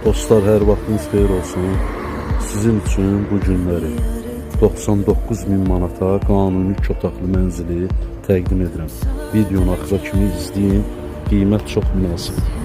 Dostlar, hər vaxtınız xeyir olsun. Sizin üçün bu günləri 99.000 manata qanuni 2 otaqlı mənzili təqdim edirəm. Videonu axıra kimi izləyin. Qiymət çox münasib.